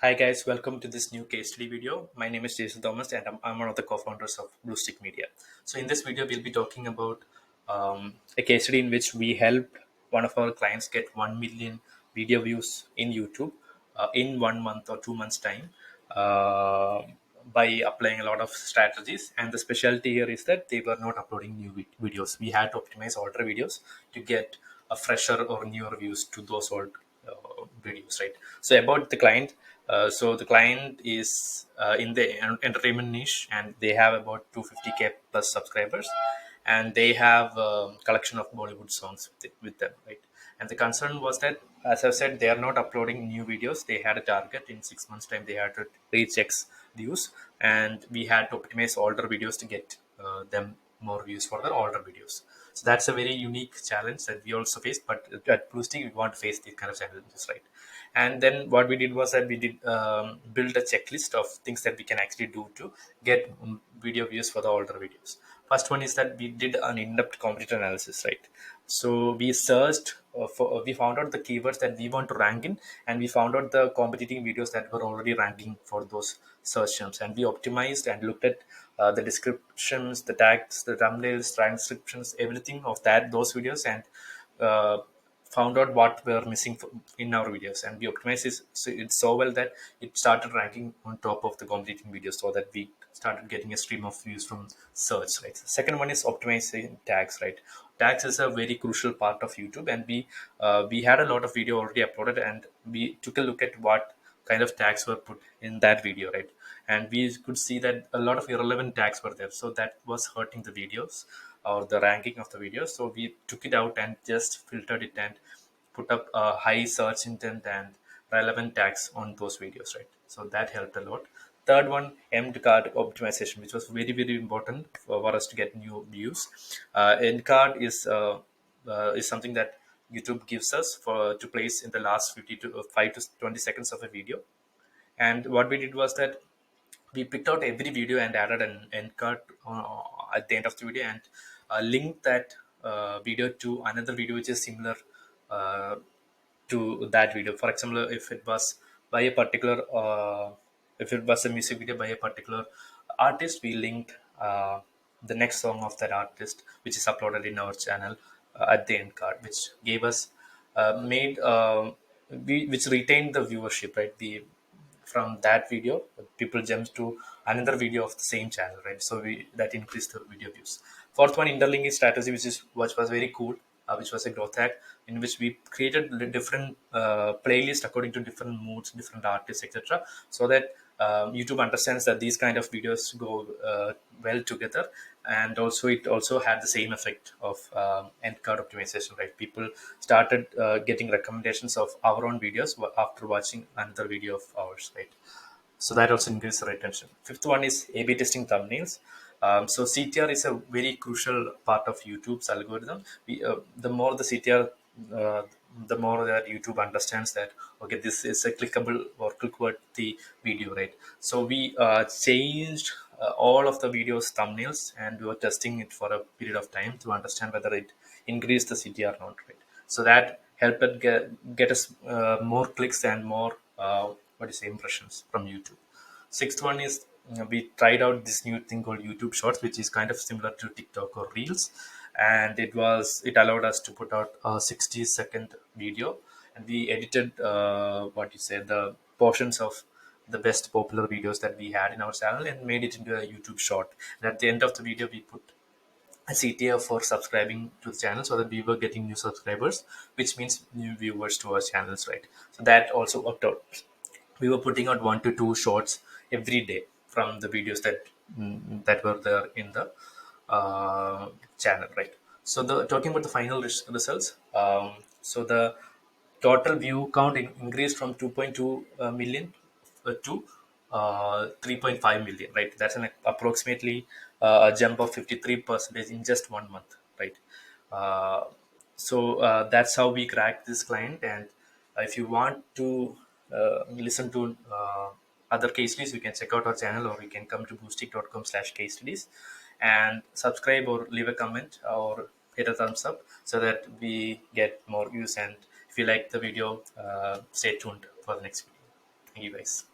Hi guys, welcome to this new case study video. My name is Jason Thomas and I'm one of the co-founders of Blusteak Media. So in this video, we'll be talking about a case study in which we helped one of our clients get 1 million video views in YouTube in 1 month or 2 months time uh, by applying a lot of strategies. And the specialty here is that they were not uploading new videos. We had to optimize older videos to get a fresher or newer views to those old videos, right? So about the client, so the client is in the entertainment niche, and they have about 250K plus subscribers, and they have a collection of Bollywood songs with them, right? And the concern was that, as I said, they are not uploading new videos. They had a target in 6 months' time. They had to reach X views, and we had to optimize older videos to get them more views for the older videos. So that's a very unique challenge that we also face. But at Bluesteak, we want to face these kind of challenges, right? And then what we did was that we did build a checklist of things that we can actually do to get video views for the older videos. First one is that we did an in-depth competitor analysis, right? So we searched we found out the keywords that we want to rank in, and we found out the competing videos that were already ranking for those search terms, and we optimized and looked at the descriptions, the tags, the thumbnails, transcriptions, everything of those videos, and uh, found out what were missing in our videos, and we optimized it so well that it started ranking on top of the competing videos, so that we started getting a stream of views from search, right? The second one is optimizing tags, right? Tags is a very crucial part of YouTube, and we had a lot of video already uploaded, and we took a look at what kind of tags were put in that video, right? And we could see that a lot of irrelevant tags were there, so that was hurting the videos or the ranking of the videos. So we took it out and just filtered it and put up a high search intent and relevant tags on those videos, right? So that helped a lot. Third one, end card optimization, which was very, very important for us to get new views. End card is something that YouTube gives us for to place in the last 50 to 5 to 20 seconds of a video. And what we did was that we picked out every video and added an end card at the end of the video, and linked that video to another video which is similar uh, to that video. For example, if it was by a particular if it was a music video by a particular artist, we linked the next song of that artist which is uploaded in our channel at the end card, which gave us made which retained the viewership, right? The from that video people jumps to another video of the same channel, right? So we that increased the video views. Fourth one, interlinking strategy, which was very cool, which was a growth hack in which we created different playlist according to different moods, different artists, etc., so that YouTube understands that these kind of videos go well together. And also it also had the same effect of end card optimization, right? People started getting recommendations of our own videos after watching another video of ours, right? So that also increases the retention. Fifth one is A/B testing thumbnails. So CTR is a very crucial part of YouTube's algorithm. The more the CTR, uh, the more that YouTube understands that, okay, this is a clickable or click-worthy video, right? So we changed all of the videos thumbnails, and we were testing it for a period of time to understand whether it increased the CTR or not, right? So that helped us get us more clicks and more what is impressions from YouTube. Sixth one is we tried out this new thing called YouTube Shorts, which is kind of similar to TikTok or Reels, and it allowed us to put out a 60-second video, and we edited what you say the portions of the best popular videos that we had in our channel and made it into a YouTube short. And at the end of the video, we put a CTA for subscribing to the channel, so that we were getting new subscribers, which means new viewers to our channels, right? So that also worked out. We were putting out 1 to 2 shorts every day from the videos that were there in the channel, right? So the talking about the final results, so the total view count increased from 2.2 million to 3.5 million, right? That's an approximately a jump of 53% in just 1 month, right? uh, that's how we cracked this client. And if you want to listen to other case studies, you can check out our channel, or you can come to boostic.com/case studies and subscribe or leave a comment or hit a thumbs up, so that we get more views. And if you like the video, stay tuned for the next video. Thank you. you guys.